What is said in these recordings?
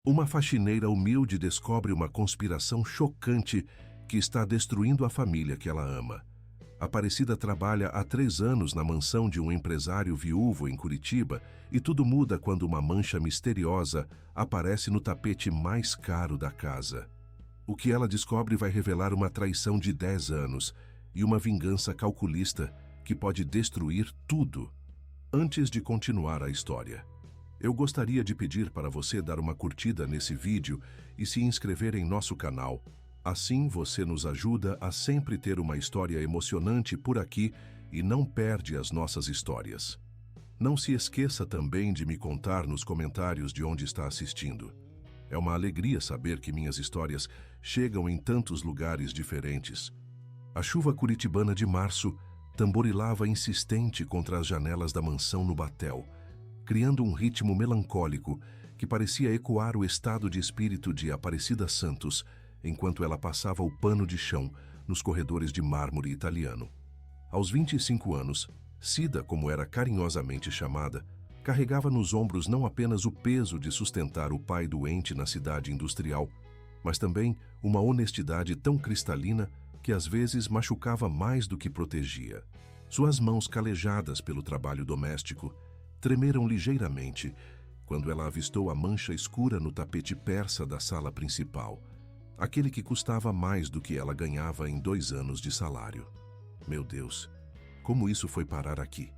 Uma faxineira humilde descobre uma conspiração chocante que está destruindo a família que ela ama. Aparecida trabalha há 3 anos na mansão de um empresário viúvo em Curitiba e tudo muda quando uma mancha misteriosa aparece no tapete mais caro da casa. O que ela descobre vai revelar uma traição de 10 anos e uma vingança calculista que pode destruir tudo. Antes de continuar a história, eu gostaria de pedir para você dar uma curtida nesse vídeo e se inscrever em nosso canal. Assim você nos ajuda a sempre ter uma história emocionante por aqui e não perde as nossas histórias. Não se esqueça também de me contar nos comentários de onde está assistindo. É uma alegria saber que minhas histórias chegam em tantos lugares diferentes. A chuva curitibana de março tamborilava insistente contra as janelas da mansão no Batel, criando um ritmo melancólico que parecia ecoar o estado de espírito de Aparecida Santos, enquanto ela passava o pano de chão nos corredores de mármore italiano. Aos 25 anos, Cida, como era carinhosamente chamada, carregava nos ombros não apenas o peso de sustentar o pai doente na cidade industrial, mas também uma honestidade tão cristalina que às vezes machucava mais do que protegia. Suas mãos calejadas pelo trabalho doméstico tremeram ligeiramente quando ela avistou a mancha escura no tapete persa da sala principal, aquele que custava mais do que ela ganhava em 2 anos de salário. Meu Deus, como isso foi parar aqui?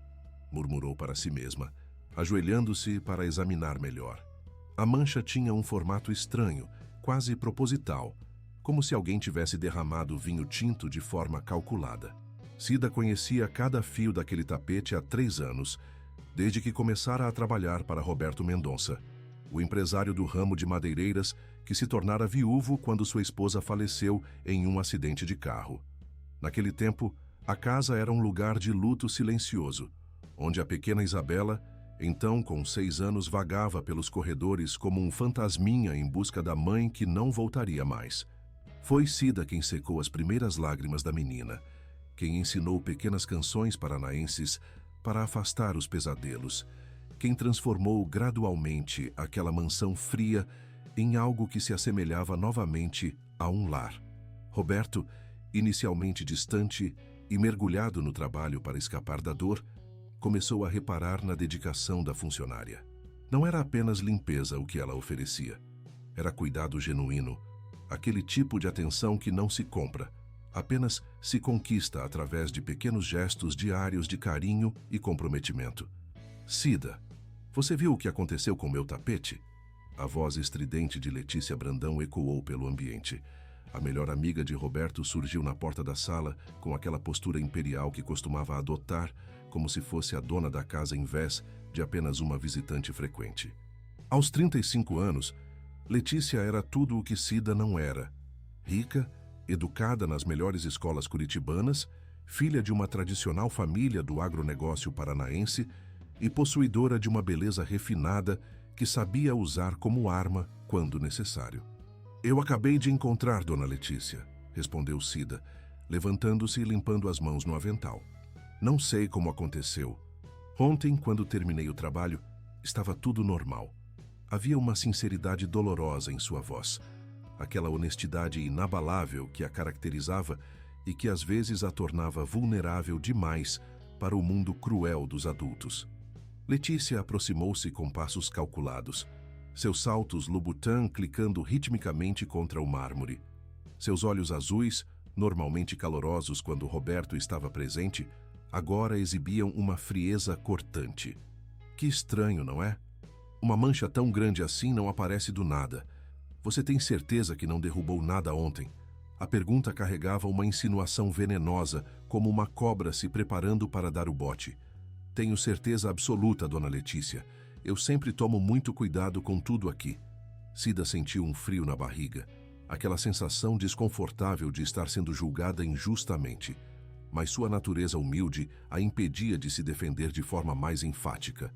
Murmurou para si mesma, ajoelhando-se para examinar melhor. A mancha tinha um formato estranho, quase proposital, como se alguém tivesse derramado vinho tinto de forma calculada. Cida conhecia cada fio daquele tapete há 3 anos, desde que começara a trabalhar para Roberto Mendonça, o empresário do ramo de madeireiras que se tornara viúvo quando sua esposa faleceu em um acidente de carro. Naquele tempo, a casa era um lugar de luto silencioso, onde a pequena Isabela, então com 6 anos, vagava pelos corredores como um fantasminha em busca da mãe que não voltaria mais. Foi Cida quem secou as primeiras lágrimas da menina, quem ensinou pequenas canções paranaenses para afastar os pesadelos, quem transformou gradualmente aquela mansão fria em algo que se assemelhava novamente a um lar. Roberto, inicialmente distante e mergulhado no trabalho para escapar da dor, começou a reparar na dedicação da funcionária. Não era apenas limpeza o que ela oferecia. Era cuidado genuíno, aquele tipo de atenção que não se compra, apenas se conquista através de pequenos gestos diários de carinho e comprometimento. Cida, você viu o que aconteceu com meu tapete? A voz estridente de Letícia Brandão ecoou pelo ambiente. A melhor amiga de Roberto surgiu na porta da sala com aquela postura imperial que costumava adotar, como se fosse a dona da casa em vez de apenas uma visitante frequente. Aos 35 anos, Letícia era tudo o que Cida não era. Rica, educada nas melhores escolas curitibanas, filha de uma tradicional família do agronegócio paranaense e possuidora de uma beleza refinada que sabia usar como arma quando necessário. Eu acabei de encontrar Dona Letícia, respondeu Cida, levantando-se e limpando as mãos no avental. Não sei como aconteceu. Ontem, quando terminei o trabalho, estava tudo normal. Havia uma sinceridade dolorosa em sua voz, aquela honestidade inabalável que a caracterizava e que às vezes a tornava vulnerável demais para o mundo cruel dos adultos. Letícia aproximou-se com passos calculados, seus saltos Louboutin clicando ritmicamente contra o mármore. Seus olhos azuis, normalmente calorosos quando Roberto estava presente, agora exibiam uma frieza cortante. Que estranho, não é? Uma mancha tão grande assim não aparece do nada. Você tem certeza que não derrubou nada ontem? A pergunta carregava uma insinuação venenosa, como uma cobra se preparando para dar o bote. Tenho certeza absoluta, Dona Letícia. Eu sempre tomo muito cuidado com tudo aqui. Cida sentiu um frio na barriga, aquela sensação desconfortável de estar sendo julgada injustamente. Mas sua natureza humilde a impedia de se defender de forma mais enfática.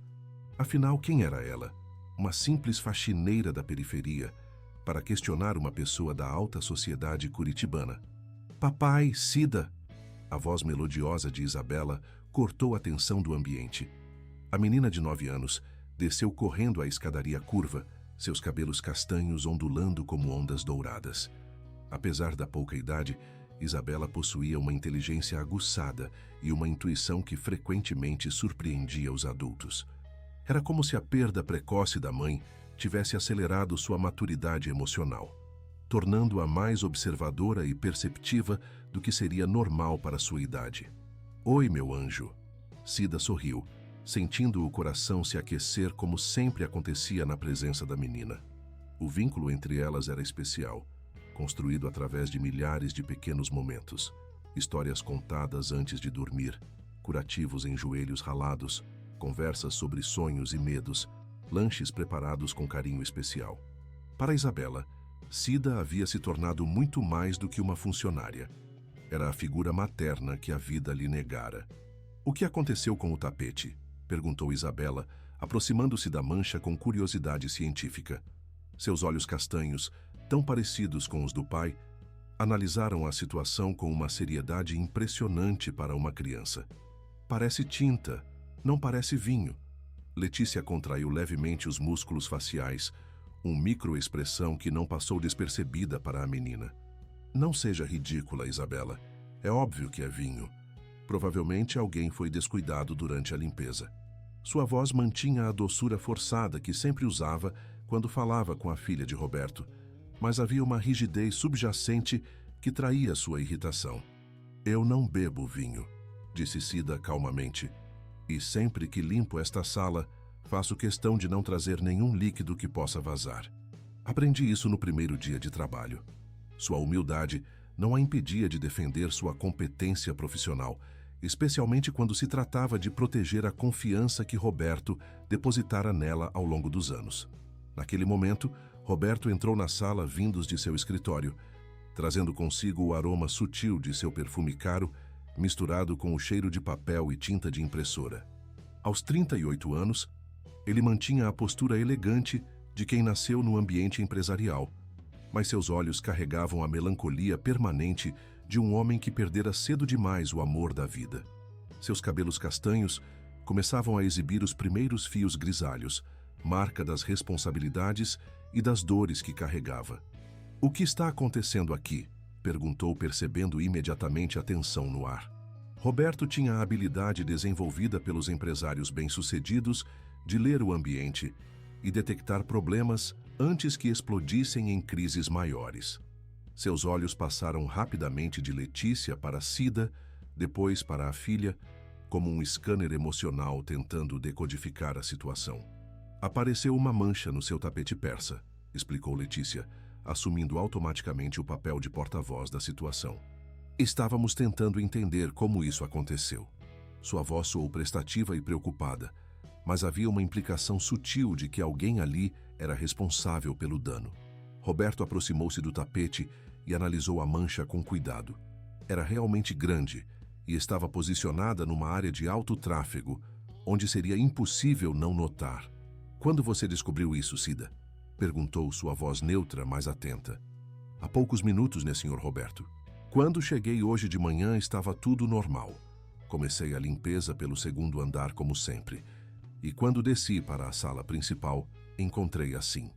Afinal, quem era ela? Uma simples faxineira da periferia, para questionar uma pessoa da alta sociedade curitibana. Papai, Cida! A voz melodiosa de Isabela cortou a tensão do ambiente. A menina de 9 anos desceu correndo a escadaria curva, seus cabelos castanhos ondulando como ondas douradas. Apesar da pouca idade, Isabela possuía uma inteligência aguçada e uma intuição que frequentemente surpreendia os adultos. Era como se a perda precoce da mãe tivesse acelerado sua maturidade emocional, tornando-a mais observadora e perceptiva do que seria normal para sua idade. "Oi, meu anjo." Cida sorriu, sentindo o coração se aquecer como sempre acontecia na presença da menina. O vínculo entre elas era especial, construído através de milhares de pequenos momentos, histórias contadas antes de dormir, curativos em joelhos ralados, conversas sobre sonhos e medos, lanches preparados com carinho especial. Para Isabela, Cida havia se tornado muito mais do que uma funcionária. Era a figura materna que a vida lhe negara. "O que aconteceu com o tapete?" perguntou Isabela, aproximando-se da mancha com curiosidade científica. Seus olhos castanhos, tão parecidos com os do pai, analisaram a situação com uma seriedade impressionante para uma criança. "Parece tinta, não parece vinho." Letícia contraiu levemente os músculos faciais, uma microexpressão que não passou despercebida para a menina. "Não seja ridícula, Isabela. É óbvio que é vinho. Provavelmente alguém foi descuidado durante a limpeza." Sua voz mantinha a doçura forçada que sempre usava quando falava com a filha de Roberto, mas havia uma rigidez subjacente que traía sua irritação. "Eu não bebo vinho", disse Cida calmamente. "E sempre que limpo esta sala, faço questão de não trazer nenhum líquido que possa vazar. Aprendi isso no primeiro dia de trabalho." Sua humildade não a impedia de defender sua competência profissional, especialmente quando se tratava de proteger a confiança que Roberto depositara nela ao longo dos anos. Naquele momento, Roberto entrou na sala vindos de seu escritório, trazendo consigo o aroma sutil de seu perfume caro, misturado com o cheiro de papel e tinta de impressora. Aos 38 anos, ele mantinha a postura elegante de quem nasceu no ambiente empresarial, mas seus olhos carregavam a melancolia permanente de um homem que perdera cedo demais o amor da vida. Seus cabelos castanhos começavam a exibir os primeiros fios grisalhos, marca das responsabilidades e das dores que carregava. "O que está acontecendo aqui?" perguntou, percebendo imediatamente a tensão no ar. Roberto tinha a habilidade desenvolvida pelos empresários bem-sucedidos de ler o ambiente e detectar problemas antes que explodissem em crises maiores. Seus olhos passaram rapidamente de Letícia para Cida, depois para a filha, como um scanner emocional tentando decodificar a situação. "Apareceu uma mancha no seu tapete persa", explicou Letícia, assumindo automaticamente o papel de porta-voz da situação. "Estávamos tentando entender como isso aconteceu." Sua voz soou prestativa e preocupada, mas havia uma implicação sutil de que alguém ali era responsável pelo dano. Roberto aproximou-se do tapete e analisou a mancha com cuidado. Era realmente grande e estava posicionada numa área de alto tráfego, onde seria impossível não notar. "Quando você descobriu isso, Cida?" perguntou, sua voz neutra, mas atenta. "Há poucos minutos, né, Sr. Roberto? Quando cheguei hoje de manhã, estava tudo normal. Comecei a limpeza pelo segundo andar como sempre, e quando desci para a sala principal, encontrei assim."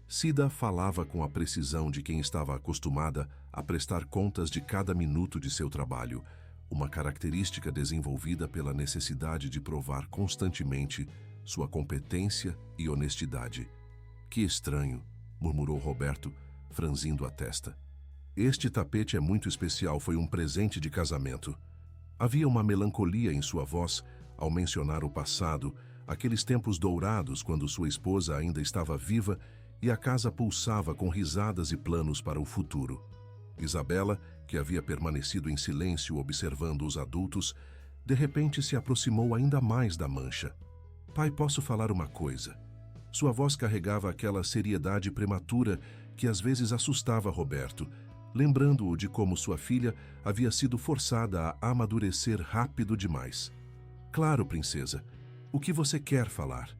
Cida falava com a precisão de quem estava acostumada a prestar contas de cada minuto de seu trabalho, uma característica desenvolvida pela necessidade de provar constantemente sua competência e honestidade. "Que estranho", murmurou Roberto, franzindo a testa. "Este tapete é muito especial, foi um presente de casamento." Havia uma melancolia em sua voz ao mencionar o passado, aqueles tempos dourados quando sua esposa ainda estava viva e a casa pulsava com risadas e planos para o futuro. Isabela, que havia permanecido em silêncio observando os adultos, de repente se aproximou ainda mais da mancha. "Pai, posso falar uma coisa?" Sua voz carregava aquela seriedade prematura que às vezes assustava Roberto, lembrando-o de como sua filha havia sido forçada a amadurecer rápido demais. "Claro, princesa. O que você quer falar?"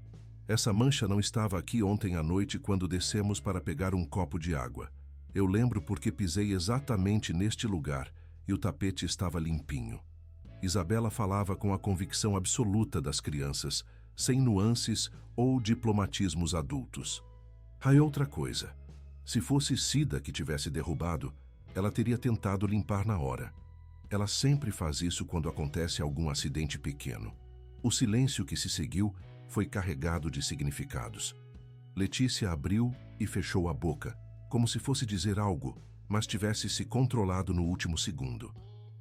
"Essa mancha não estava aqui ontem à noite quando descemos para pegar um copo de água. Eu lembro porque pisei exatamente neste lugar e o tapete estava limpinho." Isabela falava com a convicção absoluta das crianças, sem nuances ou diplomatismos adultos. Aí outra coisa. Se fosse Cida que tivesse derrubado, ela teria tentado limpar na hora. Ela sempre faz isso quando acontece algum acidente pequeno. O silêncio que se seguiu foi carregado de significados. Letícia abriu e fechou a boca, como se fosse dizer algo, mas tivesse se controlado no último segundo.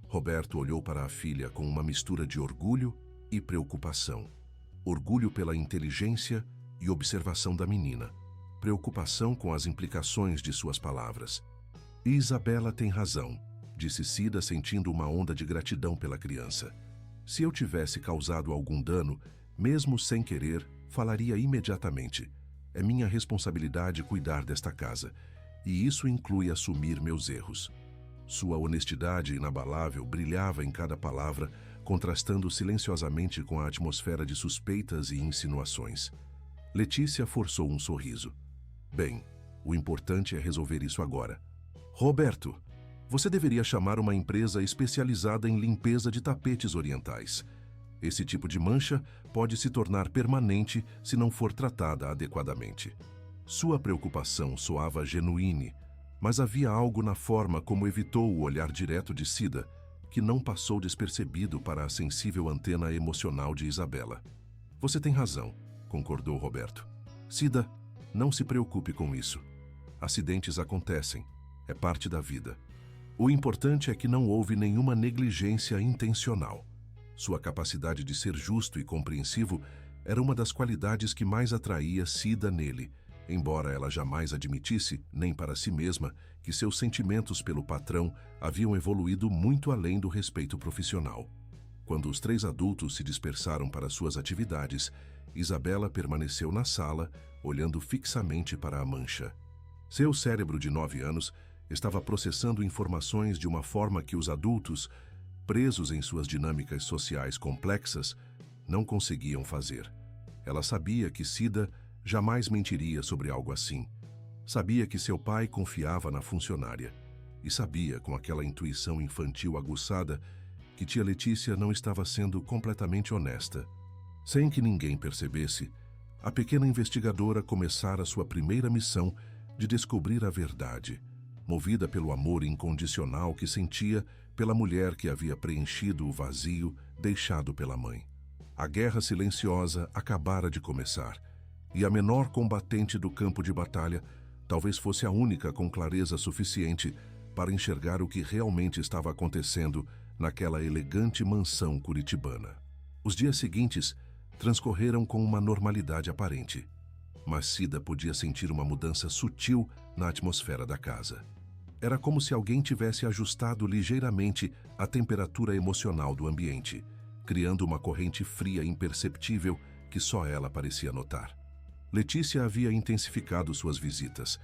Roberto olhou para a filha com uma mistura de orgulho e preocupação. Orgulho pela inteligência e observação da menina. Preocupação com as implicações de suas palavras. Isabela tem razão, disse Cida, sentindo uma onda de gratidão pela criança. Se eu tivesse causado algum dano, mesmo sem querer, falaria imediatamente. É minha responsabilidade cuidar desta casa, e isso inclui assumir meus erros. Sua honestidade inabalável brilhava em cada palavra, contrastando silenciosamente com a atmosfera de suspeitas e insinuações. Letícia forçou um sorriso. Bem, o importante é resolver isso agora. Roberto, você deveria chamar uma empresa especializada em limpeza de tapetes orientais. Esse tipo de mancha pode se tornar permanente se não for tratada adequadamente. Sua preocupação soava genuíne, mas havia algo na forma como evitou o olhar direto de Cida, que não passou despercebido para a sensível antena emocional de Isabela. Você tem razão, concordou Roberto. Cida, não se preocupe com isso. Acidentes acontecem, é parte da vida. O importante é que não houve nenhuma negligência intencional. Sua capacidade de ser justo e compreensivo era uma das qualidades que mais atraía Cida nele, embora ela jamais admitisse, nem para si mesma, que seus sentimentos pelo patrão haviam evoluído muito além do respeito profissional. Quando os 3 adultos se dispersaram para suas atividades, Isabela permaneceu na sala, olhando fixamente para a mancha. Seu cérebro de 9 anos estava processando informações de uma forma que os adultos, presos em suas dinâmicas sociais complexas, não conseguiam fazer. Ela sabia que Cida jamais mentiria sobre algo assim. Sabia que seu pai confiava na funcionária. E sabia, com aquela intuição infantil aguçada, que tia Letícia não estava sendo completamente honesta. Sem que ninguém percebesse, a pequena investigadora começara sua primeira missão de descobrir a verdade, movida pelo amor incondicional que sentia pela mulher que havia preenchido o vazio deixado pela mãe. A guerra silenciosa acabara de começar, e a menor combatente do campo de batalha talvez fosse a única com clareza suficiente para enxergar o que realmente estava acontecendo naquela elegante mansão curitibana. Os dias seguintes transcorreram com uma normalidade aparente, mas Cida podia sentir uma mudança sutil na atmosfera da casa. Era como se alguém tivesse ajustado ligeiramente a temperatura emocional do ambiente, criando uma corrente fria imperceptível que só ela parecia notar. Letícia havia intensificado suas visitas,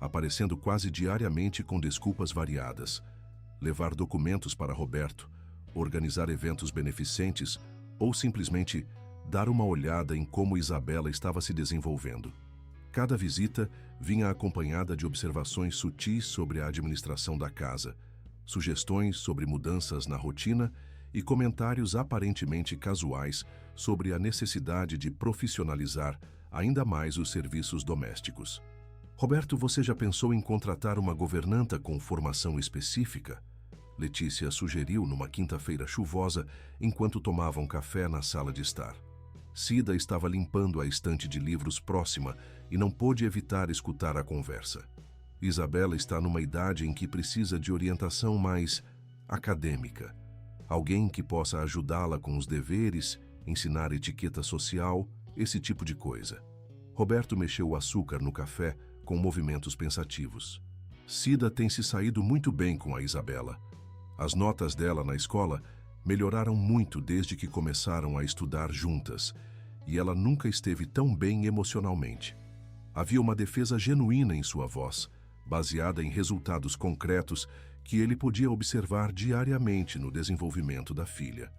aparecendo quase diariamente com desculpas variadas. Levar documentos para Roberto, organizar eventos beneficentes ou simplesmente dar uma olhada em como Isabela estava se desenvolvendo. Cada visita vinha acompanhada de observações sutis sobre a administração da casa, sugestões sobre mudanças na rotina e comentários aparentemente casuais sobre a necessidade de profissionalizar ainda mais os serviços domésticos. Roberto, você já pensou em contratar uma governanta com formação específica? Letícia sugeriu numa quinta-feira chuvosa enquanto tomavam café na sala de estar. Cida estava limpando a estante de livros próxima e não pôde evitar escutar a conversa. Isabela está numa idade em que precisa de orientação mais acadêmica. Alguém que possa ajudá-la com os deveres, ensinar etiqueta social, esse tipo de coisa. Roberto mexeu o açúcar no café com movimentos pensativos. Cida tem se saído muito bem com a Isabela. As notas dela na escola melhoraram muito desde que começaram a estudar juntas, e ela nunca esteve tão bem emocionalmente. Havia uma defesa genuína em sua voz, baseada em resultados concretos que ele podia observar diariamente no desenvolvimento da filha.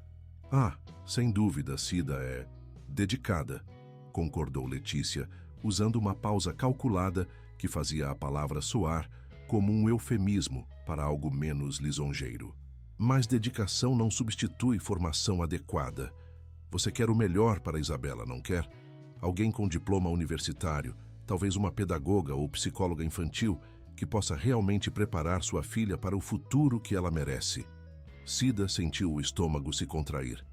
Ah, sem dúvida, Cida é dedicada, concordou Letícia, usando uma pausa calculada que fazia a palavra soar como um eufemismo para algo menos lisonjeiro. Mas dedicação não substitui formação adequada. Você quer o melhor para Isabela, não quer? Alguém com diploma universitário, Talvez uma pedagoga ou psicóloga infantil que possa realmente preparar sua filha para o futuro que ela merece. Cida sentiu o estômago se contrair.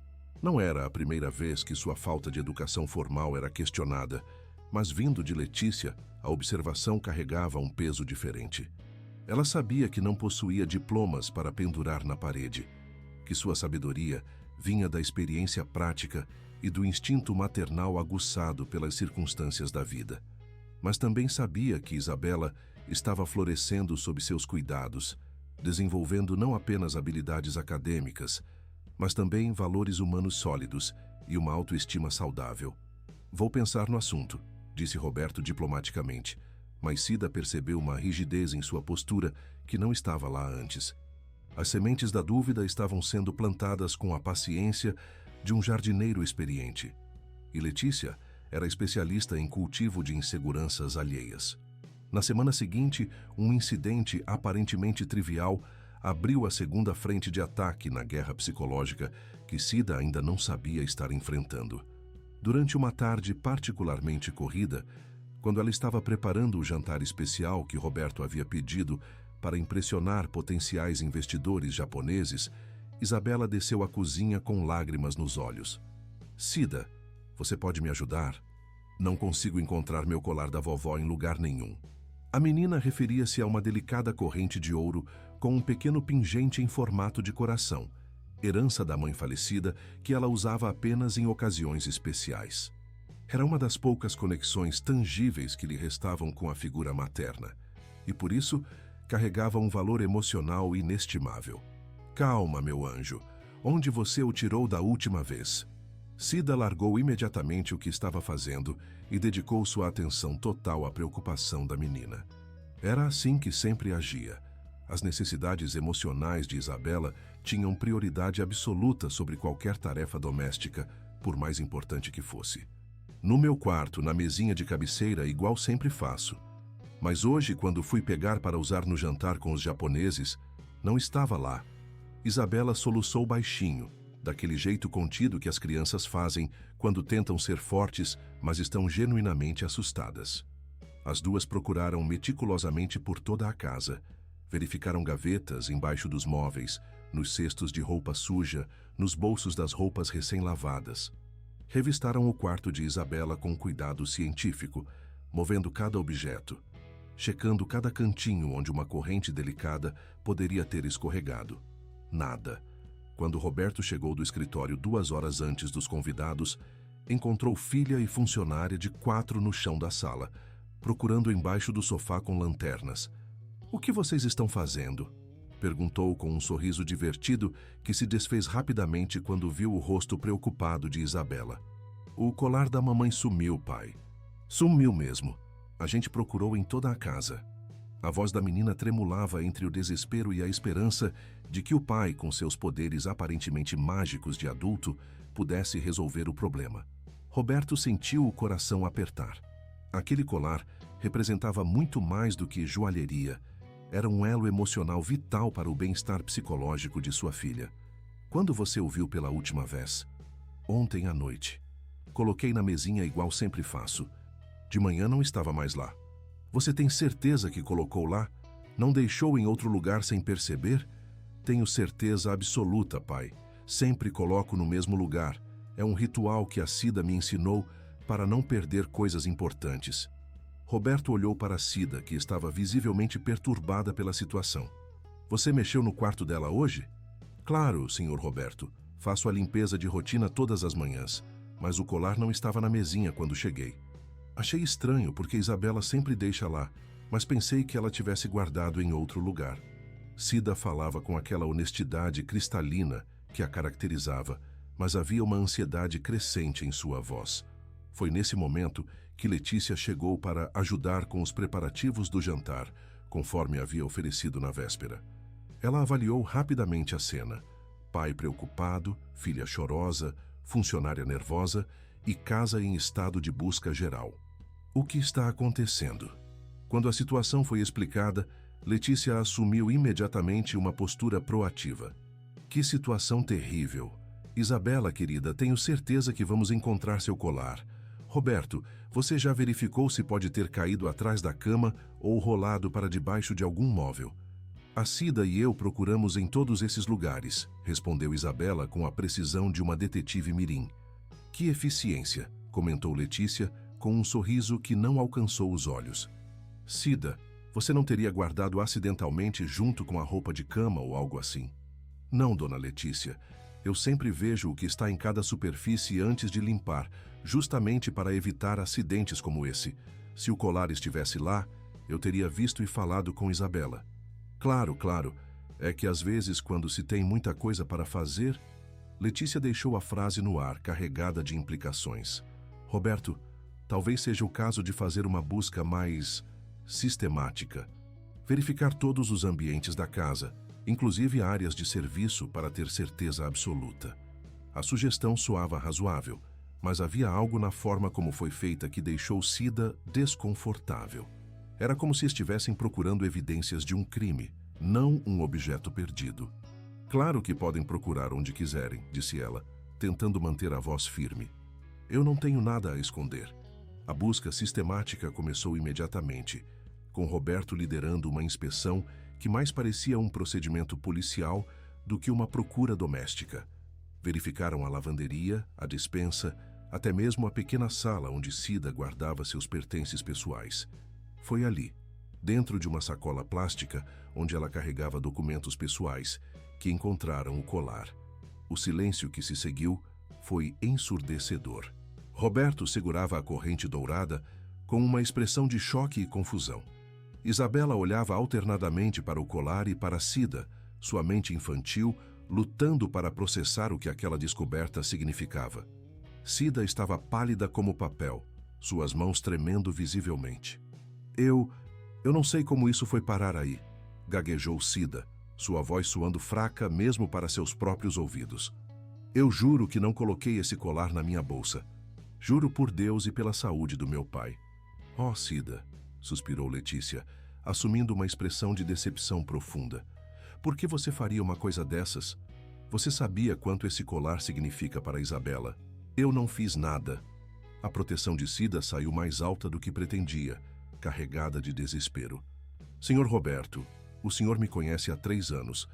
Não era a primeira vez que sua falta de educação formal era questionada, mas vindo de Letícia, a observação carregava um peso diferente. Ela sabia que não possuía diplomas para pendurar na parede, que sua sabedoria vinha da experiência prática e do instinto maternal aguçado pelas circunstâncias da vida. Mas também sabia que Isabela estava florescendo sob seus cuidados, desenvolvendo não apenas habilidades acadêmicas, mas também valores humanos sólidos e uma autoestima saudável. Vou pensar no assunto, disse Roberto diplomaticamente, mas Cida percebeu uma rigidez em sua postura que não estava lá antes. As sementes da dúvida estavam sendo plantadas com a paciência de um jardineiro experiente. E Letícia era especialista em cultivo de inseguranças alheias. Na semana seguinte, um incidente aparentemente trivial abriu a segunda frente de ataque na guerra psicológica que Cida ainda não sabia estar enfrentando. Durante uma tarde particularmente corrida, quando ela estava preparando o jantar especial que Roberto havia pedido para impressionar potenciais investidores japoneses, Isabela desceu à cozinha com lágrimas nos olhos. Cida, você pode me ajudar? Não consigo encontrar meu colar da vovó em lugar nenhum. A menina referia-se a uma delicada corrente de ouro com um pequeno pingente em formato de coração, herança da mãe falecida que ela usava apenas em ocasiões especiais. Era uma das poucas conexões tangíveis que lhe restavam com a figura materna, e por isso carregava um valor emocional inestimável. Calma, meu anjo, onde você o tirou da última vez? Cida largou imediatamente o que estava fazendo e dedicou sua atenção total à preocupação da menina. Era assim que sempre agia. As necessidades emocionais de Isabela tinham prioridade absoluta sobre qualquer tarefa doméstica, por mais importante que fosse. No meu quarto, na mesinha de cabeceira, igual sempre faço. Mas hoje, quando fui pegar para usar no jantar com os japoneses, não estava lá. Isabela soluçou baixinho, daquele jeito contido que as crianças fazem quando tentam ser fortes, mas estão genuinamente assustadas. As duas procuraram meticulosamente por toda a casa. Verificaram gavetas embaixo dos móveis, nos cestos de roupa suja, nos bolsos das roupas recém-lavadas. Revistaram o quarto de Isabela com cuidado científico, movendo cada objeto, checando cada cantinho onde uma corrente delicada poderia ter escorregado. Nada. Quando Roberto chegou do escritório 2 horas antes dos convidados, encontrou filha e funcionária de 4 no chão da sala, procurando embaixo do sofá com lanternas. "O que vocês estão fazendo?" perguntou com um sorriso divertido que se desfez rapidamente quando viu o rosto preocupado de Isabela. "O colar da mamãe sumiu, pai." "Sumiu mesmo. A gente procurou em toda a casa." A voz da menina tremulava entre o desespero e a esperança de que o pai, com seus poderes aparentemente mágicos de adulto, pudesse resolver o problema. Roberto sentiu o coração apertar. Aquele colar representava muito mais do que joalheria. Era um elo emocional vital para o bem-estar psicológico de sua filha. "Quando você o viu pela última vez?" "Ontem à noite. Coloquei na mesinha igual sempre faço. De manhã não estava mais lá." "Você tem certeza que colocou lá? Não deixou em outro lugar sem perceber?" "Tenho certeza absoluta, pai. Sempre coloco no mesmo lugar. É um ritual que a Cida me ensinou para não perder coisas importantes." Roberto olhou para Cida, que estava visivelmente perturbada pela situação. "Você mexeu no quarto dela hoje?" "Claro, senhor Roberto. Faço a limpeza de rotina todas as manhãs, mas o colar não estava na mesinha quando cheguei. Achei estranho porque Isabela sempre deixa lá, mas pensei que ela tivesse guardado em outro lugar." Cida falava com aquela honestidade cristalina que a caracterizava, mas havia uma ansiedade crescente em sua voz. Foi nesse momento que Letícia chegou para ajudar com os preparativos do jantar, conforme havia oferecido na véspera. Ela avaliou rapidamente a cena. Pai preocupado, filha chorosa, funcionária nervosa e casa em estado de busca geral. "O que está acontecendo?" Quando a situação foi explicada, Letícia assumiu imediatamente uma postura proativa. "Que situação terrível! Isabela, querida, tenho certeza que vamos encontrar seu colar. Roberto, você já verificou se pode ter caído atrás da cama ou rolado para debaixo de algum móvel? A Cida e eu procuramos em todos esses lugares, respondeu Isabela com a precisão de uma detetive mirim. Que eficiência, comentou Letícia, com um sorriso que não alcançou os olhos. Cida, você não teria guardado acidentalmente junto com a roupa de cama ou algo assim? Não, dona Letícia. Eu sempre vejo o que está em cada superfície antes de limpar, justamente para evitar acidentes como esse. Se o colar estivesse lá, eu teria visto e falado com Isabela. Claro, claro. É que às vezes, quando se tem muita coisa para fazer... Letícia deixou a frase no ar, carregada de implicações. Roberto, talvez seja o caso de fazer uma busca mais sistemática. Verificar todos os ambientes da casa, inclusive áreas de serviço, para ter certeza absoluta. A sugestão soava razoável, mas havia algo na forma como foi feita que deixou Cida desconfortável. Era como se estivessem procurando evidências de um crime, não um objeto perdido. Claro que podem procurar onde quiserem, disse ela, tentando manter a voz firme. Eu não tenho nada a esconder. A busca sistemática começou imediatamente, com Roberto liderando uma inspeção que mais parecia um procedimento policial do que uma procura doméstica. Verificaram a lavanderia, a despensa, até mesmo a pequena sala onde Cida guardava seus pertences pessoais. Foi ali, dentro de uma sacola plástica onde ela carregava documentos pessoais, que encontraram o colar. O silêncio que se seguiu foi ensurdecedor. Roberto segurava a corrente dourada com uma expressão de choque e confusão. Isabela olhava alternadamente para o colar e para Cida, sua mente infantil, lutando para processar o que aquela descoberta significava. Cida estava pálida como papel, suas mãos tremendo visivelmente. Eu não sei como isso foi parar aí, gaguejou Cida, sua voz soando fraca mesmo para seus próprios ouvidos. Eu juro que não coloquei esse colar na minha bolsa. Juro por Deus e pela saúde do meu pai. Oh, Cida, suspirou Letícia, assumindo uma expressão de decepção profunda. Por que você faria uma coisa dessas? Você sabia quanto esse colar significa para Isabela. Eu não fiz nada. A proteção de Cida saiu mais alta do que pretendia, carregada de desespero. Senhor Roberto, o senhor me conhece há 3 anos.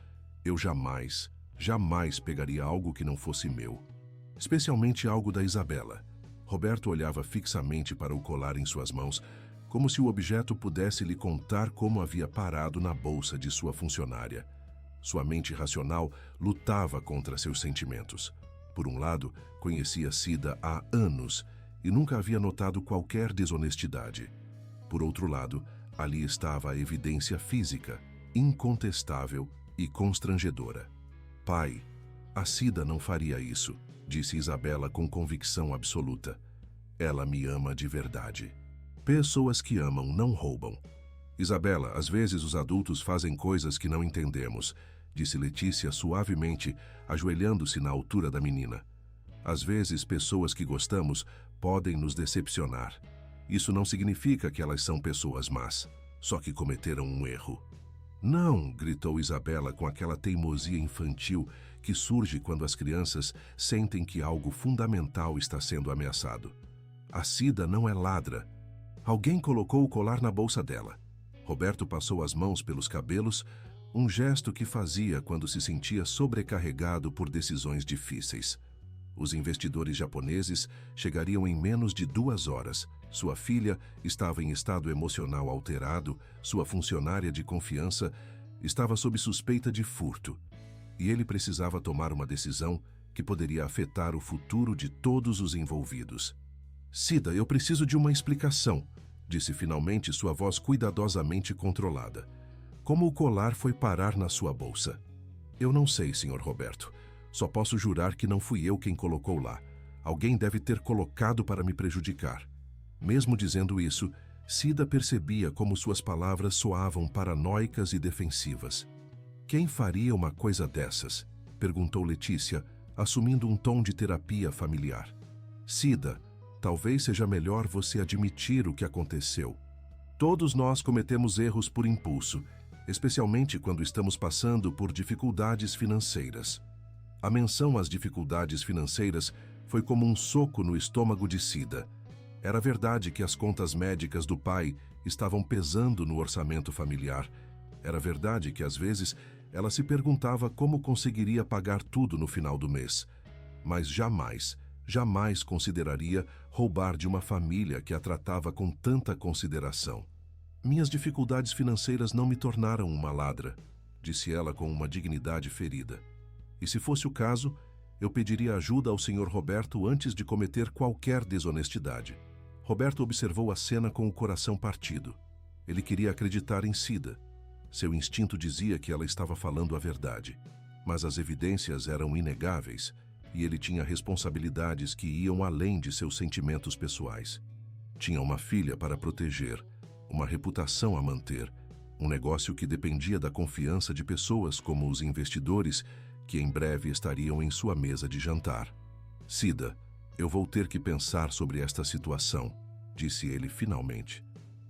Eu jamais pegaria algo que não fosse meu. Especialmente algo da Isabela. Roberto olhava fixamente para o colar em suas mãos, como se o objeto pudesse lhe contar como havia parado na bolsa de sua funcionária. Sua mente racional lutava contra seus sentimentos. Por um lado, conhecia Cida há anos e nunca havia notado qualquer desonestidade. Por outro lado, ali estava a evidência física, incontestável e constrangedora. Pai, a Cida não faria isso, disse Isabela com convicção absoluta. Ela me ama de verdade. Pessoas que amam não roubam. Isabela, às vezes os adultos fazem coisas que não entendemos, disse Letícia suavemente, ajoelhando-se na altura da menina. Às vezes, pessoas que gostamos podem nos decepcionar. Isso não significa que elas são pessoas más, só que cometeram um erro. Não, gritou Isabela com aquela teimosia infantil que surge quando as crianças sentem que algo fundamental está sendo ameaçado. A Cida não é ladra. Alguém colocou o colar na bolsa dela. Roberto passou as mãos pelos cabelos, um gesto que fazia quando se sentia sobrecarregado por decisões difíceis. Os investidores japoneses chegariam em menos de 2 horas. Sua filha estava em estado emocional alterado, sua funcionária de confiança estava sob suspeita de furto. E ele precisava tomar uma decisão que poderia afetar o futuro de todos os envolvidos. Cida, eu preciso de uma explicação, disse finalmente sua voz cuidadosamente controlada. Como o colar foi parar na sua bolsa? Eu não sei, Sr. Roberto. Só posso jurar que não fui eu quem colocou lá. Alguém deve ter colocado para me prejudicar. Mesmo dizendo isso, Cida percebia como suas palavras soavam paranoicas e defensivas. Quem faria uma coisa dessas? Perguntou Letícia, assumindo um tom de terapia familiar. Cida, talvez seja melhor você admitir o que aconteceu. Todos nós cometemos erros por impulso, especialmente quando estamos passando por dificuldades financeiras. A menção às dificuldades financeiras foi como um soco no estômago de Cida. Era verdade que as contas médicas do pai estavam pesando no orçamento familiar. Era verdade que, às vezes, ela se perguntava como conseguiria pagar tudo no final do mês. Mas jamais consideraria roubar de uma família que a tratava com tanta consideração. Minhas dificuldades financeiras não me tornaram uma ladra, disse ela com uma dignidade ferida. E se fosse o caso, eu pediria ajuda ao Sr. Roberto antes de cometer qualquer desonestidade. Roberto observou a cena com o coração partido. Ele queria acreditar em Cida. Seu instinto dizia que ela estava falando a verdade, mas as evidências eram inegáveis e ele tinha responsabilidades que iam além de seus sentimentos pessoais. Tinha uma filha para proteger, uma reputação a manter, um negócio que dependia da confiança de pessoas como os investidores que em breve estariam em sua mesa de jantar. Cida, eu vou ter que pensar sobre esta situação, disse ele finalmente.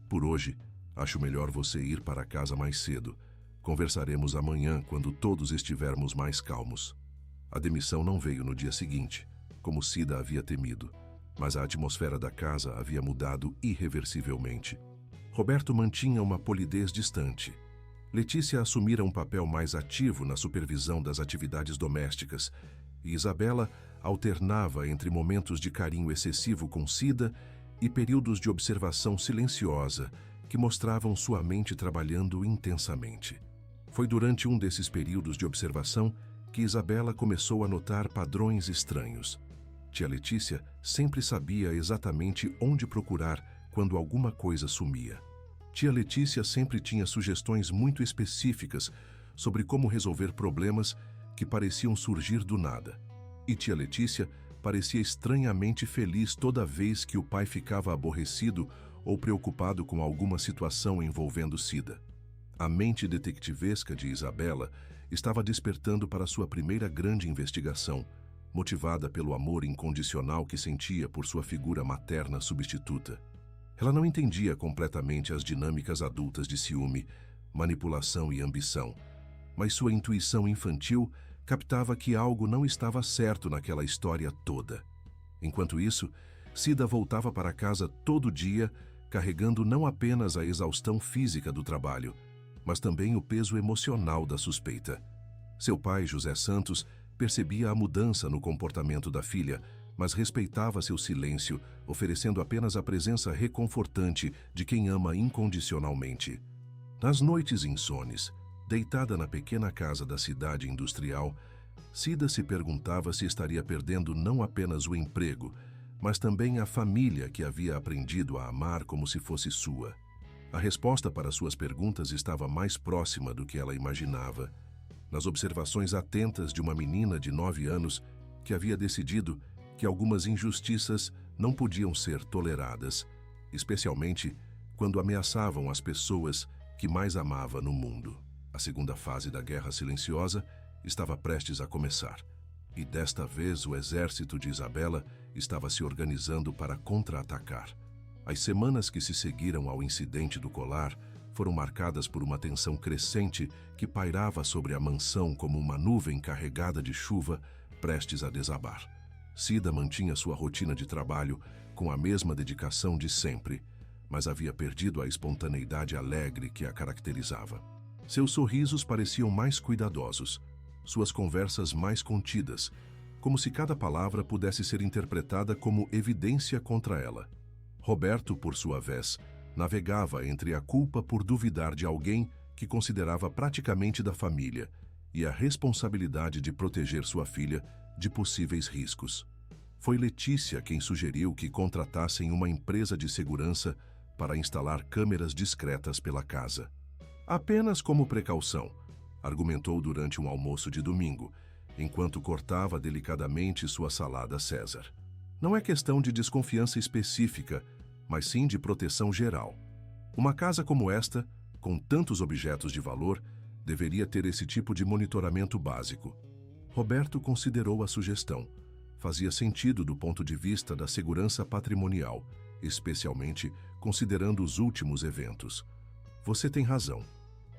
Por hoje, acho melhor você ir para casa mais cedo. Conversaremos amanhã quando todos estivermos mais calmos. A demissão não veio no dia seguinte, como Cida havia temido, mas a atmosfera da casa havia mudado irreversivelmente. Roberto mantinha uma polidez distante. Letícia assumira um papel mais ativo na supervisão das atividades domésticas, e Isabela alternava entre momentos de carinho excessivo com Cida e períodos de observação silenciosa que mostravam sua mente trabalhando intensamente. Foi durante um desses períodos de observação que Isabela começou a notar padrões estranhos. Tia Letícia sempre sabia exatamente onde procurar quando alguma coisa sumia. Tia Letícia sempre tinha sugestões muito específicas sobre como resolver problemas que pareciam surgir do nada. E tia Letícia parecia estranhamente feliz toda vez que o pai ficava aborrecido ou preocupado com alguma situação envolvendo Cida. A mente detectivesca de Isabela estava despertando para sua primeira grande investigação, motivada pelo amor incondicional que sentia por sua figura materna substituta. Ela não entendia completamente as dinâmicas adultas de ciúme, manipulação e ambição, mas sua intuição infantil captava que algo não estava certo naquela história toda. Enquanto isso, Cida voltava para casa todo dia, carregando não apenas a exaustão física do trabalho, mas também o peso emocional da suspeita. Seu pai, José Santos, percebia a mudança no comportamento da filha, mas respeitava seu silêncio, oferecendo apenas a presença reconfortante de quem ama incondicionalmente. Nas noites insones, deitada na pequena casa da cidade industrial, Cida se perguntava se estaria perdendo não apenas o emprego, mas também a família que havia aprendido a amar como se fosse sua. A resposta para suas perguntas estava mais próxima do que ela imaginava, nas observações atentas de uma menina de 9 anos que havia decidido que algumas injustiças não podiam ser toleradas, especialmente quando ameaçavam as pessoas que mais amava no mundo. A segunda fase da Guerra Silenciosa estava prestes a começar, e desta vez o exército de Isabela estava se organizando para contra-atacar. As semanas que se seguiram ao incidente do colar foram marcadas por uma tensão crescente que pairava sobre a mansão como uma nuvem carregada de chuva prestes a desabar. Cida mantinha sua rotina de trabalho com a mesma dedicação de sempre, mas havia perdido a espontaneidade alegre que a caracterizava. Seus sorrisos pareciam mais cuidadosos, suas conversas mais contidas, como se cada palavra pudesse ser interpretada como evidência contra ela. Roberto, por sua vez, navegava entre a culpa por duvidar de alguém que considerava praticamente da família e a responsabilidade de proteger sua filha de possíveis riscos. Foi Letícia quem sugeriu que contratassem uma empresa de segurança para instalar câmeras discretas pela casa. Apenas como precaução, argumentou durante um almoço de domingo, enquanto cortava delicadamente sua salada César. Não é questão de desconfiança específica, mas sim de proteção geral. Uma casa como esta, com tantos objetos de valor, deveria ter esse tipo de monitoramento básico. Roberto considerou a sugestão. Fazia sentido do ponto de vista da segurança patrimonial, especialmente considerando os últimos eventos. Você tem razão.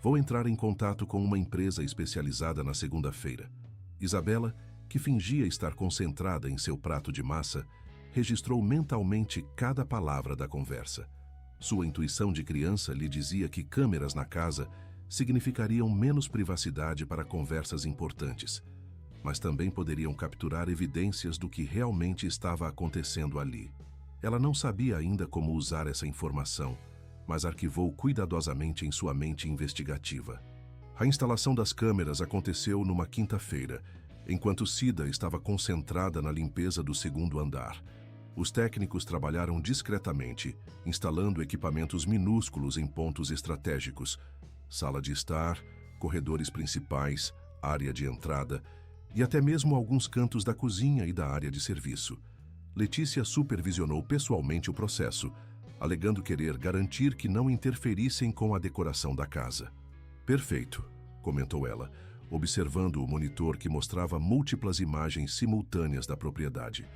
Vou entrar em contato com uma empresa especializada na segunda-feira. Isabela, que fingia estar concentrada em seu prato de massa, registrou mentalmente cada palavra da conversa. Sua intuição de criança lhe dizia que câmeras na casa significariam menos privacidade para conversas importantes, mas também poderiam capturar evidências do que realmente estava acontecendo ali. Ela não sabia ainda como usar essa informação, mas arquivou cuidadosamente em sua mente investigativa. A instalação das câmeras aconteceu numa quinta-feira, enquanto Cida estava concentrada na limpeza do segundo andar. Os técnicos trabalharam discretamente, instalando equipamentos minúsculos em pontos estratégicos: sala de estar, corredores principais, área de entrada e até mesmo alguns cantos da cozinha e da área de serviço. Letícia supervisionou pessoalmente o processo, alegando querer garantir que não interferissem com a decoração da casa. Perfeito, comentou ela, observando o monitor que mostrava múltiplas imagens simultâneas da propriedade.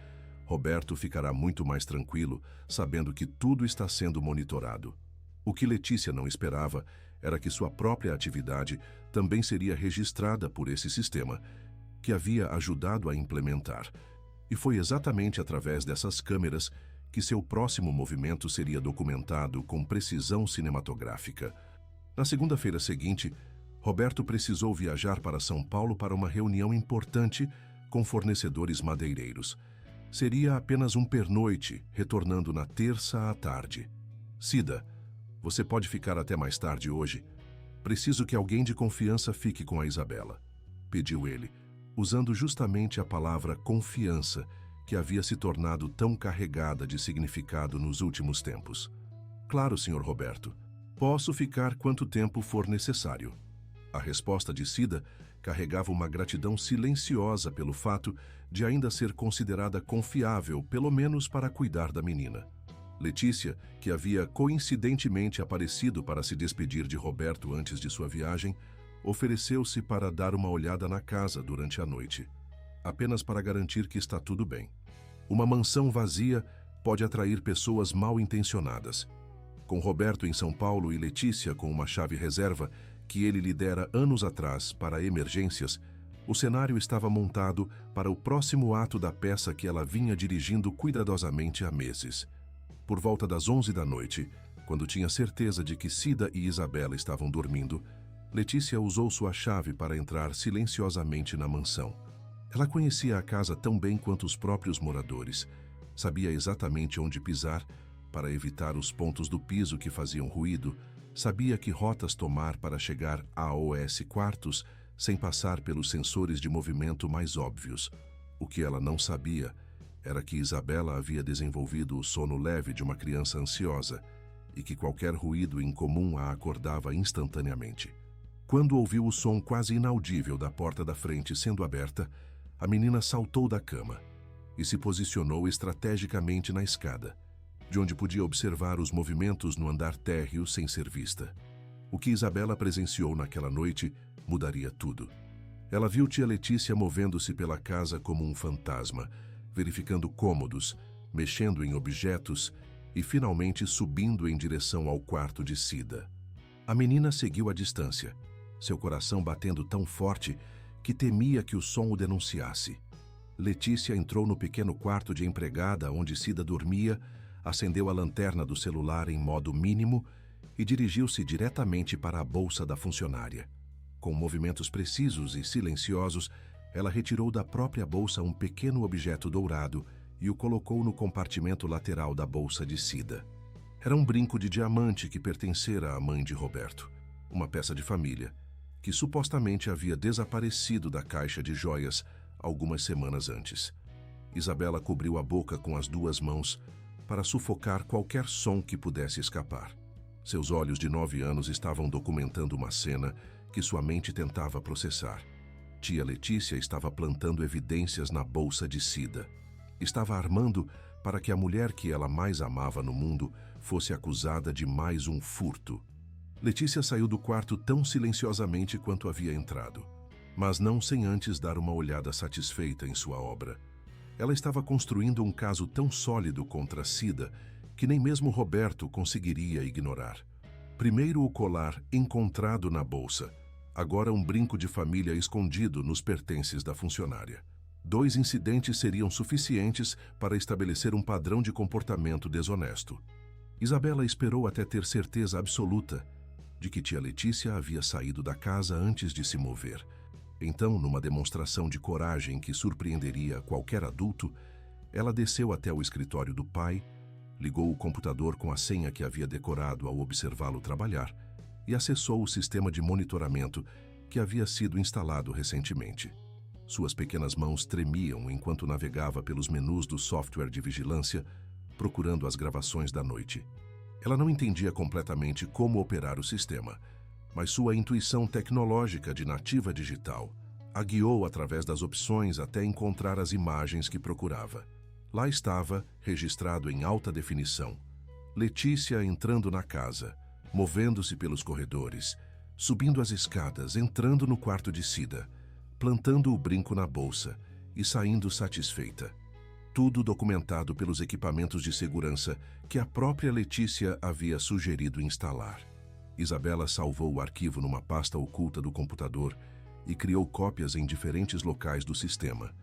Roberto ficará muito mais tranquilo, sabendo que tudo está sendo monitorado. O que Letícia não esperava era que sua própria atividade também seria registrada por esse sistema, que havia ajudado a implementar. E foi exatamente através dessas câmeras que seu próximo movimento seria documentado com precisão cinematográfica. Na segunda-feira seguinte, Roberto precisou viajar para São Paulo para uma reunião importante com fornecedores madeireiros. Seria apenas um pernoite, retornando na terça à tarde. Cida, você pode ficar até mais tarde hoje? Preciso que alguém de confiança fique com a Isabela, pediu ele, usando justamente a palavra confiança, que havia se tornado tão carregada de significado nos últimos tempos. Claro, Sr. Roberto. Posso ficar quanto tempo for necessário. A resposta de Cida carregava uma gratidão silenciosa pelo fato de ainda ser considerada confiável, pelo menos para cuidar da menina. Letícia, que havia coincidentemente aparecido para se despedir de Roberto antes de sua viagem, ofereceu-se para dar uma olhada na casa durante a noite, apenas para garantir que está tudo bem. Uma mansão vazia pode atrair pessoas mal intencionadas. Com Roberto em São Paulo e Letícia com uma chave reserva que ele lhe dera anos atrás para emergências, o cenário estava montado para o próximo ato da peça que ela vinha dirigindo cuidadosamente há meses. Por volta das 11 da noite, quando tinha certeza de que Cida e Isabela estavam dormindo, Letícia usou sua chave para entrar silenciosamente na mansão. Ela conhecia a casa tão bem quanto os próprios moradores. Sabia exatamente onde pisar para evitar os pontos do piso que faziam ruído. Sabia que rotas tomar para chegar a OS Quartos sem passar pelos sensores de movimento mais óbvios. O que ela não sabia era que Isabela havia desenvolvido o sono leve de uma criança ansiosa e que qualquer ruído incomum a acordava instantaneamente. Quando ouviu o som quase inaudível da porta da frente sendo aberta, a menina saltou da cama e se posicionou estrategicamente na escada, de onde podia observar os movimentos no andar térreo sem ser vista. O que Isabela presenciou naquela noite mudaria tudo. Ela viu tia Letícia movendo-se pela casa como um fantasma, verificando cômodos, mexendo em objetos e finalmente subindo em direção ao quarto de Cida. A menina seguiu à distância, seu coração batendo tão forte que temia que o som o denunciasse. Letícia entrou no pequeno quarto de empregada onde Cida dormia, acendeu a lanterna do celular em modo mínimo e dirigiu-se diretamente para a bolsa da funcionária. Com movimentos precisos e silenciosos, ela retirou da própria bolsa um pequeno objeto dourado e o colocou no compartimento lateral da bolsa de Cida. Era um brinco de diamante que pertencera à mãe de Roberto, uma peça de família, que supostamente havia desaparecido da caixa de joias algumas semanas antes. Isabela cobriu a boca com as duas mãos para sufocar qualquer som que pudesse escapar. Seus olhos de 9 anos estavam documentando uma cena que sua mente tentava processar. Tia Letícia estava plantando evidências na bolsa de Cida. Estava armando para que a mulher que ela mais amava no mundo fosse acusada de mais um furto. Letícia saiu do quarto tão silenciosamente quanto havia entrado, mas não sem antes dar uma olhada satisfeita em sua obra. Ela estava construindo um caso tão sólido contra Cida que nem mesmo Roberto conseguiria ignorar. Primeiro o colar encontrado na bolsa, agora um brinco de família escondido nos pertences da funcionária. 2 incidentes seriam suficientes para estabelecer um padrão de comportamento desonesto. Isabela esperou até ter certeza absoluta de que tia Letícia havia saído da casa antes de se mover. Então, numa demonstração de coragem que surpreenderia qualquer adulto, ela desceu até o escritório do pai, ligou o computador com a senha que havia decorado ao observá-lo trabalhar e acessou o sistema de monitoramento que havia sido instalado recentemente. Suas pequenas mãos tremiam enquanto navegava pelos menus do software de vigilância, procurando as gravações da noite. Ela não entendia completamente como operar o sistema, mas sua intuição tecnológica de nativa digital a guiou através das opções até encontrar as imagens que procurava. Lá estava, registrado em alta definição, Letícia entrando na casa, movendo-se pelos corredores, subindo as escadas, entrando no quarto de Cida, plantando o brinco na bolsa e saindo satisfeita. Tudo documentado pelos equipamentos de segurança que a própria Letícia havia sugerido instalar. Isabela salvou o arquivo numa pasta oculta do computador e criou cópias em diferentes locais do sistema,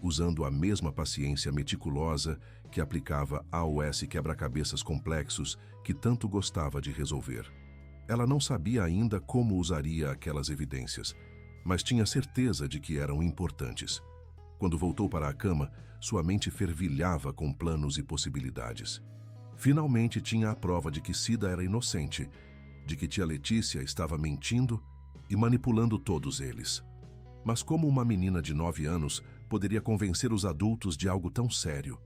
usando a mesma paciência meticulosa que aplicava aos quebra-cabeças complexos que tanto gostava de resolver. Ela não sabia ainda como usaria aquelas evidências, mas tinha certeza de que eram importantes. Quando voltou para a cama, sua mente fervilhava com planos e possibilidades. Finalmente tinha a prova de que Cida era inocente, de que tia Letícia estava mentindo e manipulando todos eles. Mas como uma menina de 9 anos poderia convencer os adultos de algo tão sério?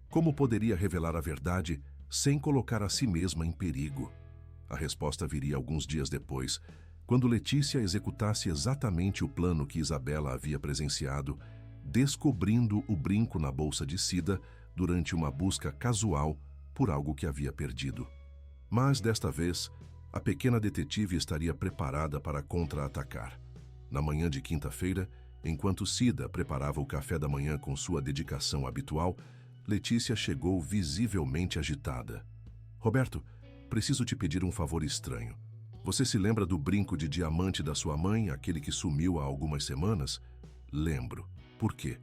Como poderia revelar a verdade sem colocar a si mesma em perigo? A resposta viria alguns dias depois, quando Letícia executasse exatamente o plano que Isabela havia presenciado, descobrindo o brinco na bolsa de Cida durante uma busca casual por algo que havia perdido. Mas, desta vez, a pequena detetive estaria preparada para contra-atacar. Na manhã de quinta-feira, enquanto Cida preparava o café da manhã com sua dedicação habitual, Letícia chegou visivelmente agitada. "Roberto, preciso te pedir um favor estranho. Você se lembra do brinco de diamante da sua mãe, aquele que sumiu há algumas semanas?" "Lembro. Por quê?"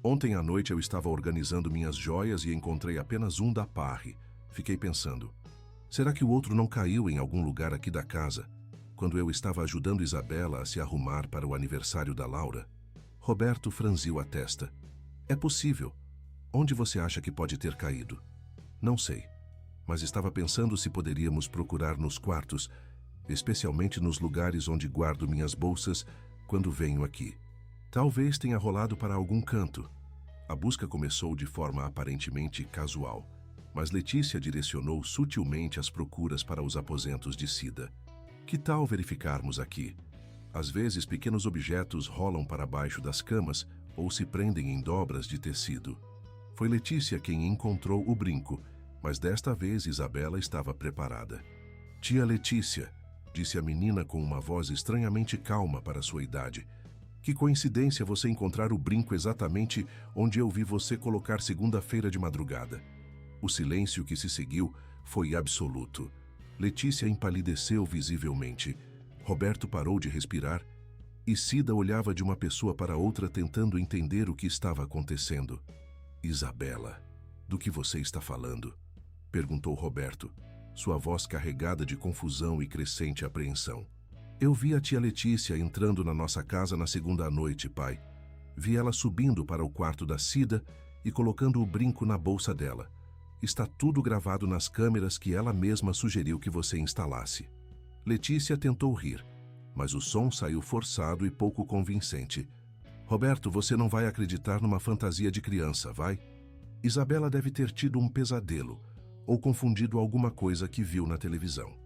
"Ontem à noite eu estava organizando minhas joias e encontrei apenas um da Parry. Fiquei pensando, será que o outro não caiu em algum lugar aqui da casa, quando eu estava ajudando Isabela a se arrumar para o aniversário da Laura?" Roberto franziu a testa. "É possível. Onde você acha que pode ter caído?" "Não sei, mas estava pensando se poderíamos procurar nos quartos, especialmente nos lugares onde guardo minhas bolsas quando venho aqui. Talvez tenha rolado para algum canto." A busca começou de forma aparentemente casual, mas Letícia direcionou sutilmente as procuras para os aposentos de Cida. "Que tal verificarmos aqui? Às vezes pequenos objetos rolam para baixo das camas ou se prendem em dobras de tecido." Foi Letícia quem encontrou o brinco, mas desta vez Isabela estava preparada. "Tia Letícia", disse a menina com uma voz estranhamente calma para sua idade, "que coincidência você encontrar o brinco exatamente onde eu vi você colocar segunda-feira de madrugada." O silêncio que se seguiu foi absoluto. Letícia empalideceu visivelmente. Roberto parou de respirar e Cida olhava de uma pessoa para outra tentando entender o que estava acontecendo. "Isabela, do que você está falando?" perguntou Roberto, sua voz carregada de confusão e crescente apreensão. "Eu vi a tia Letícia entrando na nossa casa na segunda noite, pai. Vi ela subindo para o quarto da Cida e colocando o brinco na bolsa dela. Está tudo gravado nas câmeras que ela mesma sugeriu que você instalasse." Letícia tentou rir, mas o som saiu forçado e pouco convincente. "Roberto, você não vai acreditar numa fantasia de criança, vai? Isabela deve ter tido um pesadelo ou confundido alguma coisa que viu na televisão."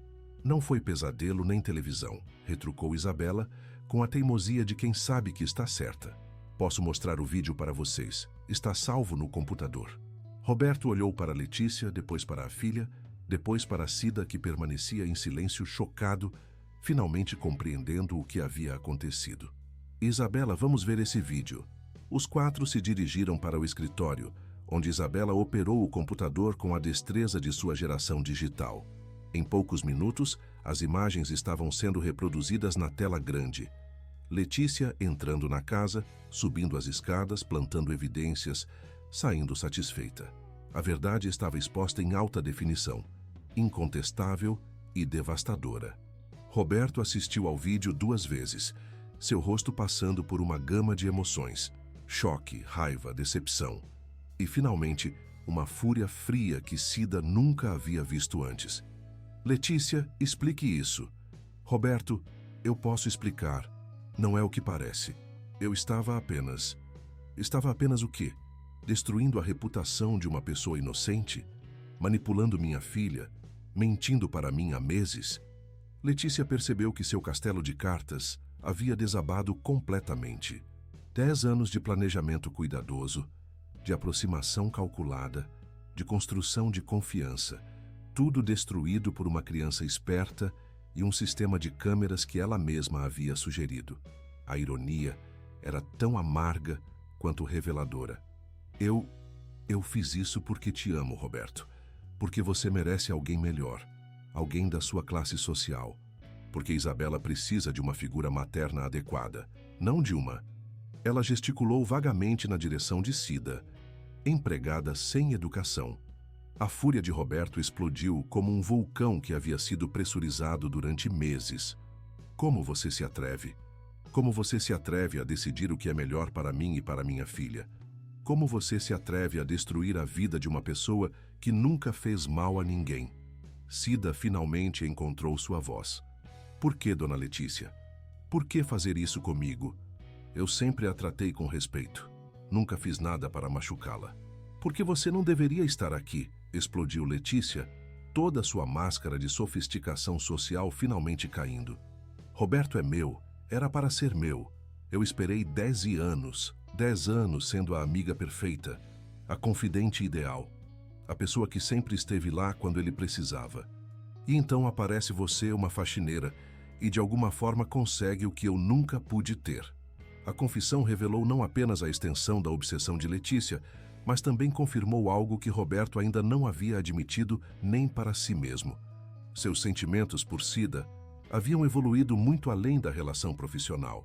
"Não foi pesadelo nem televisão", retrucou Isabela, com a teimosia de quem sabe que está certa. "Posso mostrar o vídeo para vocês. Está salvo no computador." Roberto olhou para Letícia, depois para a filha, depois para Cida, que permanecia em silêncio chocado, finalmente compreendendo o que havia acontecido. "Isabela, vamos ver esse vídeo." Os 4 se dirigiram para o escritório, onde Isabela operou o computador com a destreza de sua geração digital. Em poucos minutos, as imagens estavam sendo reproduzidas na tela grande. Letícia entrando na casa, subindo as escadas, plantando evidências, saindo satisfeita. A verdade estava exposta em alta definição, incontestável e devastadora. Roberto assistiu ao vídeo 2 vezes, seu rosto passando por uma gama de emoções: choque, raiva, decepção e, finalmente, uma fúria fria que Cida nunca havia visto antes. Letícia, explique isso. Roberto, eu posso explicar. Não é o que parece. Eu estava apenas... Estava apenas o quê? Destruindo a reputação de uma pessoa inocente? Manipulando minha filha? Mentindo para mim há meses? Letícia percebeu que seu castelo de cartas havia desabado completamente. 10 anos de planejamento cuidadoso, de aproximação calculada, de construção de confiança, tudo destruído por uma criança esperta e um sistema de câmeras que ela mesma havia sugerido. A ironia era tão amarga quanto reveladora. Eu fiz isso porque te amo, Roberto. Porque você merece alguém melhor, alguém da sua classe social. Porque Isabela precisa de uma figura materna adequada, não de uma... Ela gesticulou vagamente na direção de Cida, empregada sem educação. A fúria de Roberto explodiu como um vulcão que havia sido pressurizado durante meses. Como você se atreve? Como você se atreve a decidir o que é melhor para mim e para minha filha? Como você se atreve a destruir a vida de uma pessoa que nunca fez mal a ninguém? Cida finalmente encontrou sua voz. Por que, dona Letícia? Por que fazer isso comigo? Eu sempre a tratei com respeito. Nunca fiz nada para machucá-la. Porque você não deveria estar aqui, explodiu Letícia, toda sua máscara de sofisticação social finalmente caindo. Roberto é meu, era para ser meu. Eu esperei 10 anos sendo a amiga perfeita, a confidente ideal, a pessoa que sempre esteve lá quando ele precisava. E então aparece você, uma faxineira, e de alguma forma consegue o que eu nunca pude ter. A confissão revelou não apenas a extensão da obsessão de Letícia, mas também confirmou algo que Roberto ainda não havia admitido nem para si mesmo. Seus sentimentos por Cida haviam evoluído muito além da relação profissional.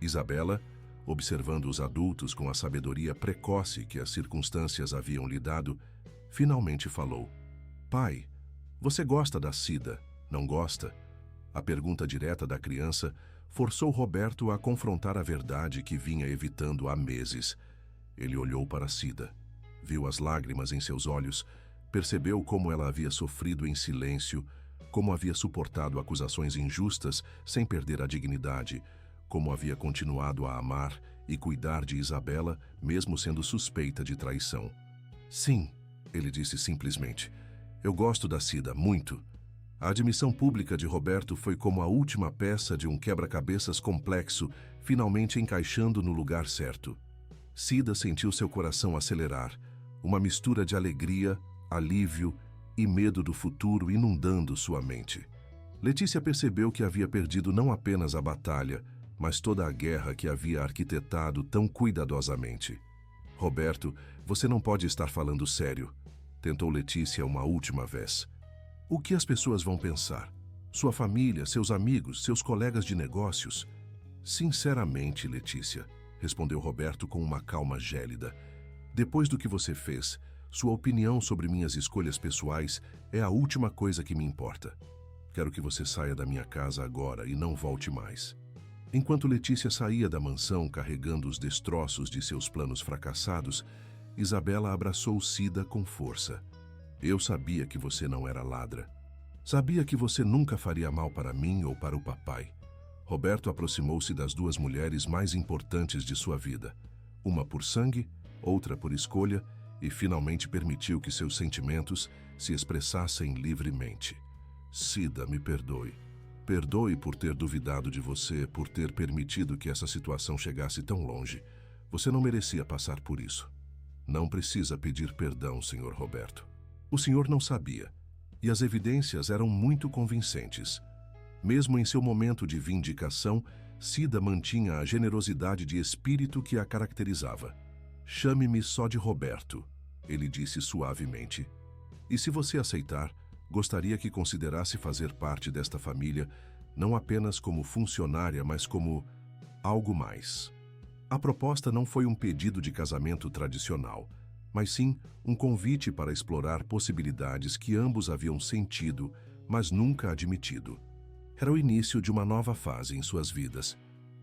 Isabela, observando os adultos com a sabedoria precoce que as circunstâncias haviam lhe dado, finalmente falou: Pai, você gosta da Cida, não gosta? A pergunta direta da criança forçou Roberto a confrontar a verdade que vinha evitando há meses. Ele olhou para Cida, viu as lágrimas em seus olhos, percebeu como ela havia sofrido em silêncio, como havia suportado acusações injustas sem perder a dignidade, como havia continuado a amar e cuidar de Isabela, mesmo sendo suspeita de traição. Sim, ele disse simplesmente. Eu gosto da Cida, muito. A admissão pública de Roberto foi como a última peça de um quebra-cabeças complexo, finalmente encaixando no lugar certo. Cida sentiu seu coração acelerar, uma mistura de alegria, alívio e medo do futuro inundando sua mente. Letícia percebeu que havia perdido não apenas a batalha, mas toda a guerra que havia arquitetado tão cuidadosamente. Roberto, você não pode estar falando sério, tentou Letícia uma última vez. O que as pessoas vão pensar? Sua família, seus amigos, seus colegas de negócios? Sinceramente, Letícia, respondeu Roberto com uma calma gélida. Depois do que você fez, sua opinião sobre minhas escolhas pessoais é a última coisa que me importa. Quero que você saia da minha casa agora e não volte mais. Enquanto Letícia saía da mansão carregando os destroços de seus planos fracassados, Isabela abraçou Cida com força. Eu sabia que você não era ladra. Sabia que você nunca faria mal para mim ou para o papai. Roberto aproximou-se das 2 mulheres mais importantes de sua vida, uma por sangue, outra por escolha, e finalmente permitiu que seus sentimentos se expressassem livremente. Cida, me perdoe. Perdoe por ter duvidado de você, por ter permitido que essa situação chegasse tão longe. Você não merecia passar por isso. Não precisa pedir perdão, Sr. Roberto. O senhor não sabia, e as evidências eram muito convincentes. Mesmo em seu momento de vindicação, Cida mantinha a generosidade de espírito que a caracterizava. Chame-me só de Roberto, ele disse suavemente. E se você aceitar, gostaria que considerasse fazer parte desta família, não apenas como funcionária, mas como algo mais. A proposta não foi um pedido de casamento tradicional, mas sim um convite para explorar possibilidades que ambos haviam sentido, mas nunca admitido. Era o início de uma nova fase em suas vidas,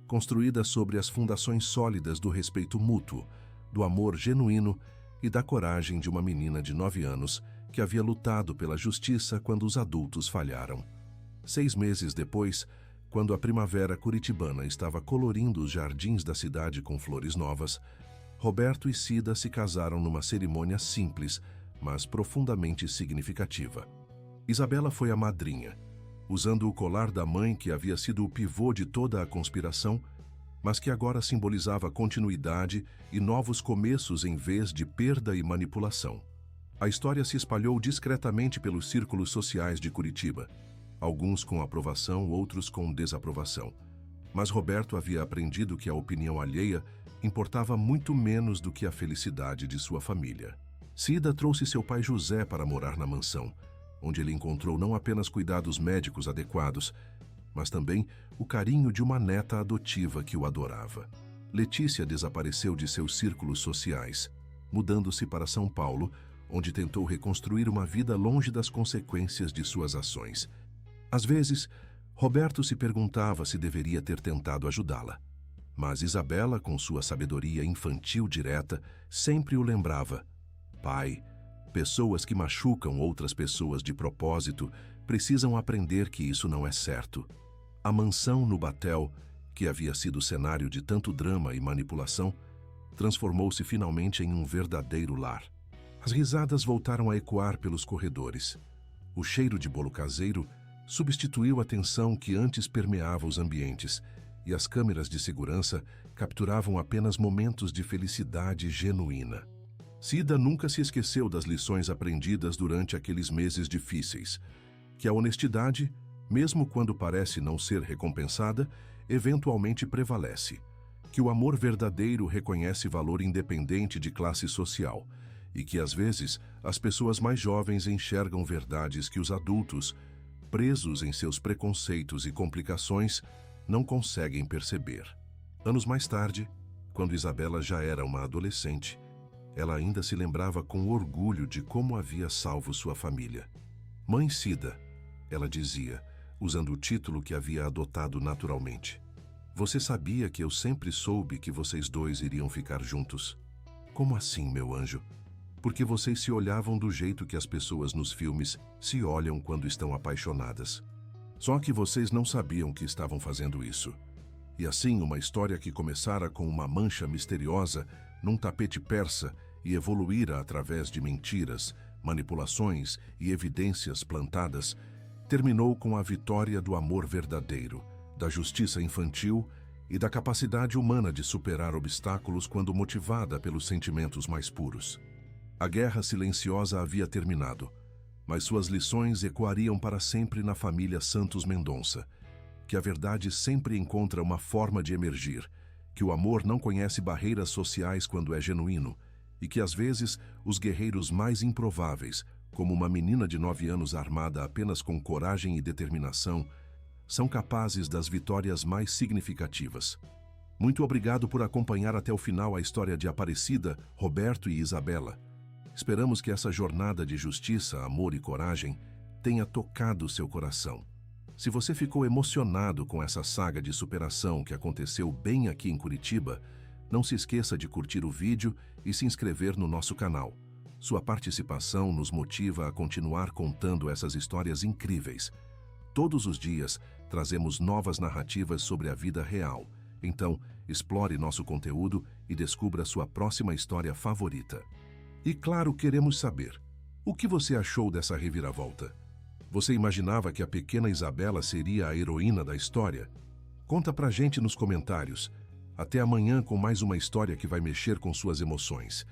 construída sobre as fundações sólidas do respeito mútuo, do amor genuíno e da coragem de uma menina de 9 anos que havia lutado pela justiça quando os adultos falharam. 6 meses depois, quando a primavera curitibana estava colorindo os jardins da cidade com flores novas, Roberto e Cida se casaram numa cerimônia simples, mas profundamente significativa. Isabela foi a madrinha, usando o colar da mãe que havia sido o pivô de toda a conspiração, mas que agora simbolizava continuidade e novos começos em vez de perda e manipulação. A história se espalhou discretamente pelos círculos sociais de Curitiba, alguns com aprovação, outros com desaprovação. Mas Roberto havia aprendido que a opinião alheia importava muito menos do que a felicidade de sua família. Cida trouxe seu pai José para morar na mansão, onde ele encontrou não apenas cuidados médicos adequados, mas também o carinho de uma neta adotiva que o adorava. Letícia desapareceu de seus círculos sociais, mudando-se para São Paulo, onde tentou reconstruir uma vida longe das consequências de suas ações. Às vezes, Roberto se perguntava se deveria ter tentado ajudá-la. Mas Isabela, com sua sabedoria infantil direta, sempre o lembrava: pai, pessoas que machucam outras pessoas de propósito precisam aprender que isso não é certo. A mansão no Batel, que havia sido cenário de tanto drama e manipulação, transformou-se finalmente em um verdadeiro lar. As risadas voltaram a ecoar pelos corredores. O cheiro de bolo caseiro substituiu a tensão que antes permeava os ambientes, e as câmeras de segurança capturavam apenas momentos de felicidade genuína. Cida nunca se esqueceu das lições aprendidas durante aqueles meses difíceis, que a honestidade, mesmo quando parece não ser recompensada, eventualmente prevalece, que o amor verdadeiro reconhece valor independente de classe social, e que às vezes as pessoas mais jovens enxergam verdades que os adultos, presos em seus preconceitos e complicações, não conseguem perceber. Anos mais tarde, quando Isabela já era uma adolescente, ela ainda se lembrava com orgulho de como havia salvo sua família. Mãe Cida, ela dizia, usando o título que havia adotado naturalmente. Você sabia que eu sempre soube que vocês dois iriam ficar juntos? Como assim, meu anjo? Porque vocês se olhavam do jeito que as pessoas nos filmes se olham quando estão apaixonadas. Só que vocês não sabiam que estavam fazendo isso. E assim, uma história que começara com uma mancha misteriosa num tapete persa e evoluíra através de mentiras, manipulações e evidências plantadas, terminou com a vitória do amor verdadeiro, da justiça infantil e da capacidade humana de superar obstáculos quando motivada pelos sentimentos mais puros. A guerra silenciosa havia terminado, mas suas lições ecoariam para sempre na família Santos Mendonça, que a verdade sempre encontra uma forma de emergir, que o amor não conhece barreiras sociais quando é genuíno, e que às vezes os guerreiros mais improváveis, como uma menina de 9 anos armada apenas com coragem e determinação, são capazes das vitórias mais significativas. Muito obrigado por acompanhar até o final a história de Aparecida, Roberto e Isabela. Esperamos que essa jornada de justiça, amor e coragem tenha tocado seu coração. Se você ficou emocionado com essa saga de superação que aconteceu bem aqui em Curitiba, não se esqueça de curtir o vídeo e se inscrever no nosso canal. Sua participação nos motiva a continuar contando essas histórias incríveis. Todos os dias trazemos novas narrativas sobre a vida real. Então, explore nosso conteúdo e descubra sua próxima história favorita. E claro, queremos saber, o que você achou dessa reviravolta? Você imaginava que a pequena Isabela seria a heroína da história? Conta pra gente nos comentários. Até amanhã com mais uma história que vai mexer com suas emoções.